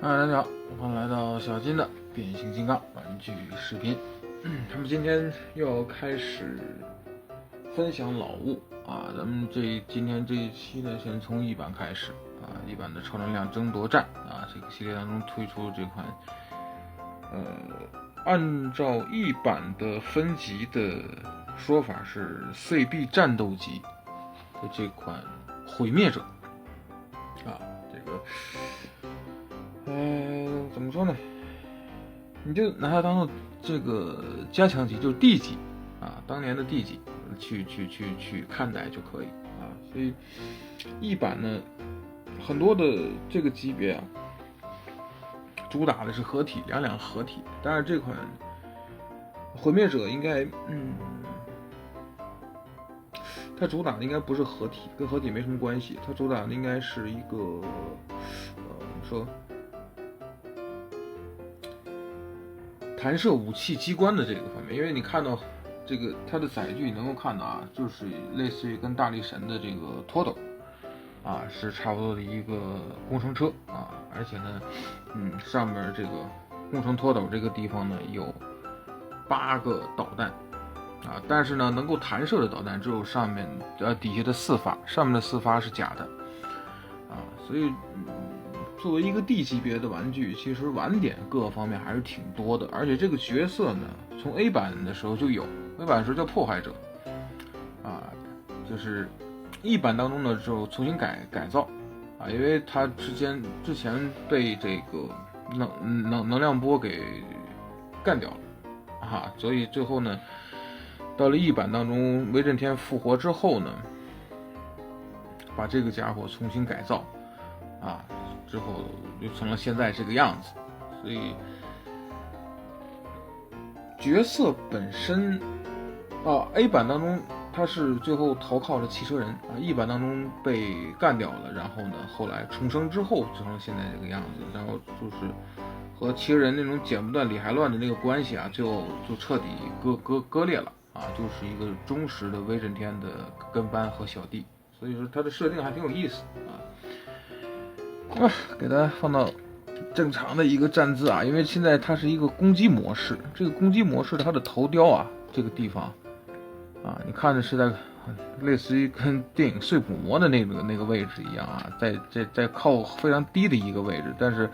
大家好，欢迎来到小金的变形金刚玩具视频。咱们今天又要开始分享老物啊，咱们今天这一期呢，先从一版开始啊，一版的超能量争夺战啊，这个系列当中推出这款，按照一版的分级的说法是 CB 战斗级的这款毁灭者啊，这个。怎么说呢？你就拿它当做这个加强级，就是 D 级啊，当年的 D 级去看待就可以啊。所以一版呢，很多的这个级别啊，主打的是合体，两合体。但是这款毁灭者应该，它主打的应该不是合体，跟合体没什么关系。它主打的应该是一个，说。弹射武器机关的这个方面，因为你看到这个它的载具，你能够看到啊，就是类似于跟大力神的这个拖斗啊是差不多的一个工程车啊，而且呢，上面这个工程拖斗这个地方呢有8个导弹啊，但是呢能够弹射的导弹只有上面底下的4发，上面的4发是假的啊，所以。作为一个 D 级别的玩具，其实玩点各个方面还是挺多的，而且这个角色呢，从 A 版的时候就有 ，A 版的时候叫破坏者，啊，就是一版当中呢就重新改造，啊，因为它之前被这个能量波给干掉了，啊，所以最后呢，到了一版当中，威震天复活之后呢，把这个家伙重新改造，啊。之后就成了现在这个样子，所以角色本身，A 版当中他是最后投靠了汽车人啊，E 版当中被干掉了，然后呢，后来重生之后成了现在这个样子，然后就是和汽车人那种剪不断理还乱的那个关系啊，就彻底割裂了啊，就是一个忠实的威震天的跟班和小弟，所以说他的设定还挺有意思啊。给它放到正常的一个站姿啊，因为现在它是一个攻击模式，这个攻击模式它的头雕啊，这个地方啊，你看着是在类似于跟电影睡捕魔的那个位置一样啊，在靠非常低的一个位置，但是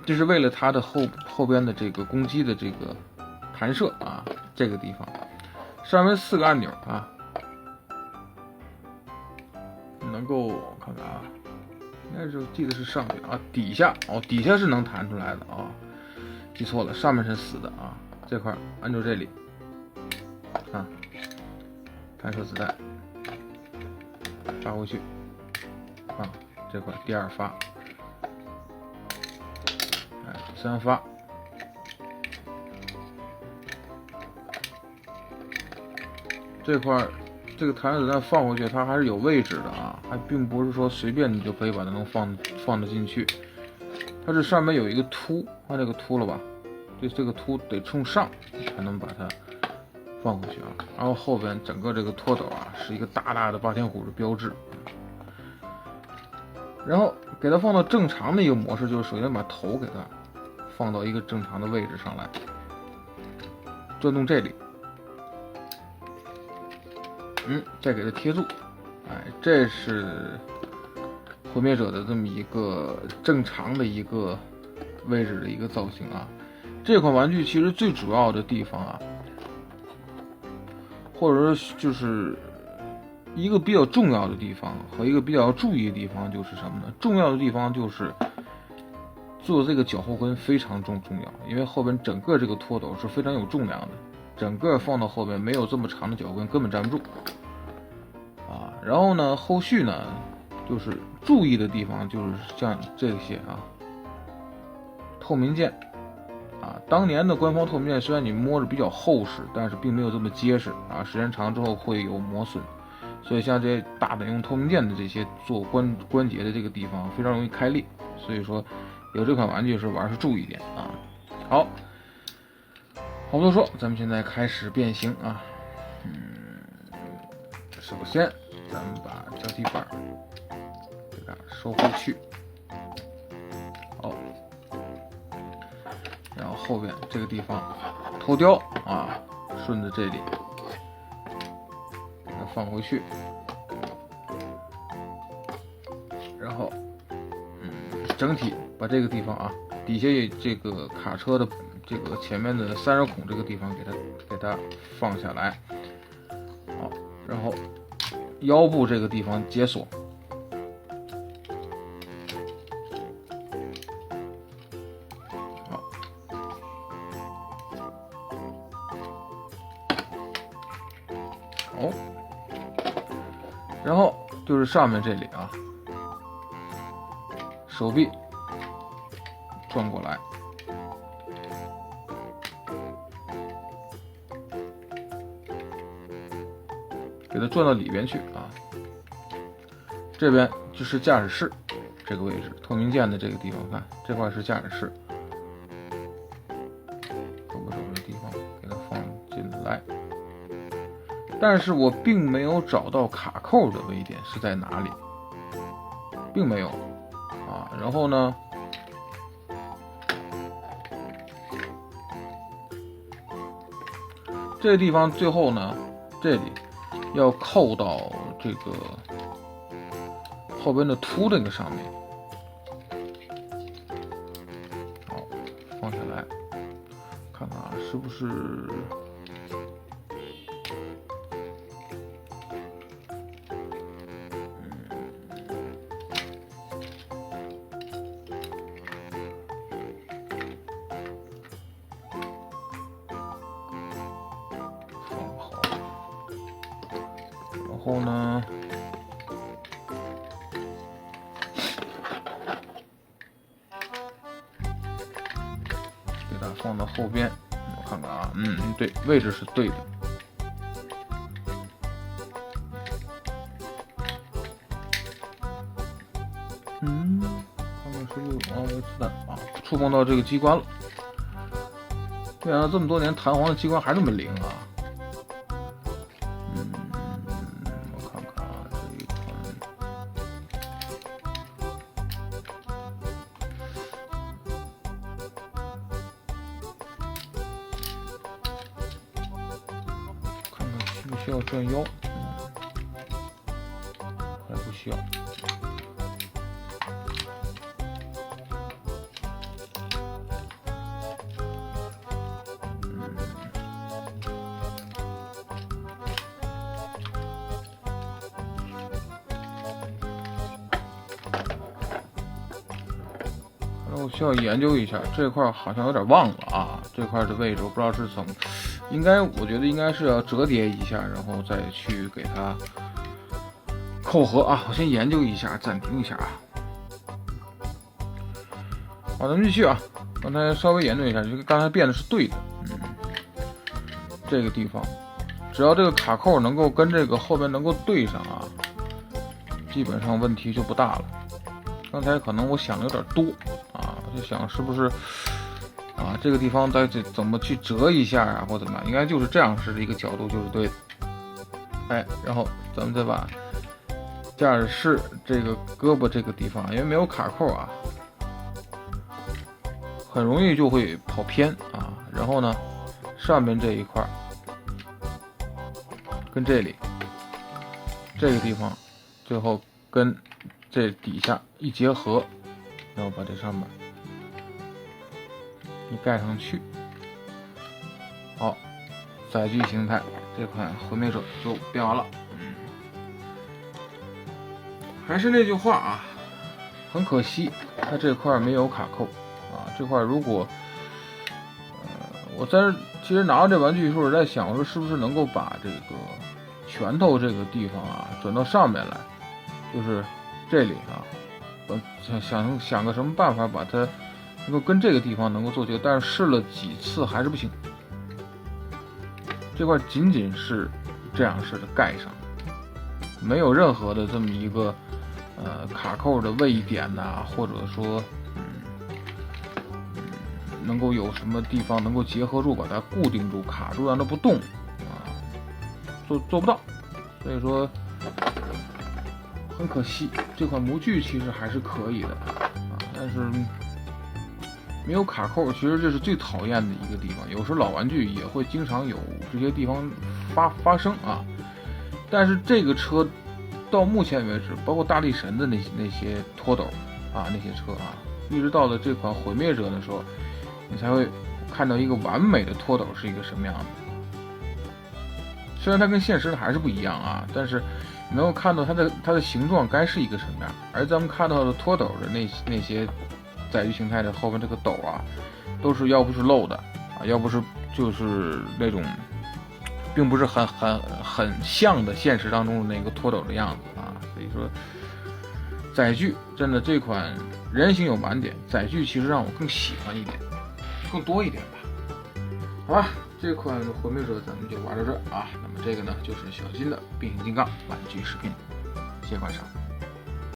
这是为了它的后边的这个攻击的这个弹射啊，这个地方上面4个按钮啊，能够看看啊。应该是记得是上面啊，底下是能弹出来的啊，记错了，上面是死的啊。这块按住这里啊，弹射子弹发回去啊，这块第2发，第3发，这块。这个弹射子弹放回去，它还是有位置的啊，还并不是说随便你就可以把它能放得进去。它这上面有一个凸，看这个凸了吧？这个凸得冲上才能把它放回去啊。然后后边整个这个拖斗啊，是一个大的霸天虎的标志。然后给它放到正常的一个模式，就是首先把头给它放到一个正常的位置上来，转动这里。再给它贴住，这是毁灭者的这么一个正常的一个位置的一个造型啊。这款玩具其实最主要的地方啊，或者说就是一个比较重要的地方和一个比较要注意的地方就是什么呢？重要的地方就是做这个脚后跟非常重要，因为后边整个这个拖斗是非常有重量的。整个放到后边没有这么长的脚跟根本站不住啊。然后呢，后续呢就是注意的地方就是像这些啊，透明件啊，当年的官方透明件虽然你摸着比较厚实，但是并没有这么结实啊，时间长之后会有磨损，所以像这些大的用透明件的这些做关节的这个地方非常容易开裂，所以说有这款玩具是玩是注意一点啊。好。话不多说，咱们现在开始变形啊。首先咱们把交替板给它收回去。好，后边这个地方头雕啊，顺着这里给它放回去，然后整体把这个地方啊，底下这个卡车的这个前面的散热孔这个地方给它放下来，好，然后腰部这个地方解锁，好，然后就是上面这里啊，手臂转过来，给它转到里边去啊。这边就是驾驶室这个位置，透明键的这个地方，看这块是驾驶室，胳膊肘的地方给它放进来。但是我并没有找到卡扣的位点是在哪里，并没有啊。然后呢，这个地方最后呢，这里要扣到这个后边的凸这个上面，好，放下来，看看啊，是不是？然后呢，给它放到后边，我看看啊，对，位置是对的。看看是不是往子弹啊，触碰到这个机关了。没想到这么多年弹簧的机关还这么灵啊！我看看啊，这一款，看看需不需要转腰？还不需要。我需要研究一下这块，好像有点忘了啊。这块的位置我不知道是怎么，我觉得应该是要折叠一下，然后再去给它扣合啊。我先研究一下，暂停一下啊。好，咱们继续啊。刚才稍微研究一下，这个刚才变的是对的。这个地方，只要这个卡扣能够跟这个后边能够对上啊，基本上问题就不大了。刚才可能我想的有点多啊，就想是不是啊这个地方再怎么去折一下啊，或怎么样，应该就是这样式的一个角度就是对的。哎，然后咱们再把驾驶室这个胳膊这个地方，因为没有卡扣啊，很容易就会跑偏啊。然后呢，上面这一块跟这里这个地方，最后跟这底下一结合，然后把这上面一盖上去。好，载具形态这款毁灭者就变完了。还是那句话啊，很可惜它这块没有卡扣啊。这块如果我其实拿到这玩具的时候，我在想，我说是不是能够把这个拳头这个地方啊转到上面来，就是这里啊，我想个什么办法把它能够跟这个地方能够做结合，但是试了几次还是不行。这块仅仅是这样式的盖上，没有任何的这么一个卡扣的位点呐，或者说能够有什么地方能够结合住，把它固定住、卡住，让它不动啊，做不到。所以说很可惜，这款模具其实还是可以的啊，但是没有卡扣，其实这是最讨厌的一个地方。有时候老玩具也会经常有这些地方发生啊。但是这个车到目前为止，包括大力神的那些拖斗啊，那些车啊，一直到了这款毁灭者的时候，你才会看到一个完美的拖斗是一个什么样的。虽然它跟现实的还是不一样啊，但是你能够看到它的形状该是一个什么样。而咱们看到的拖斗的那些载具形态的后面这个斗啊，都是要不是漏的啊，要不是就是那种并不是很像的现实当中的那个拖斗的样子啊。所以说载具真的这款人形有满点，载具其实让我更喜欢一点，更多一点吧。好吧，这款毁灭者咱们就玩到这啊。那么这个呢就是小金的变形金刚玩具视频，谢谢观赏。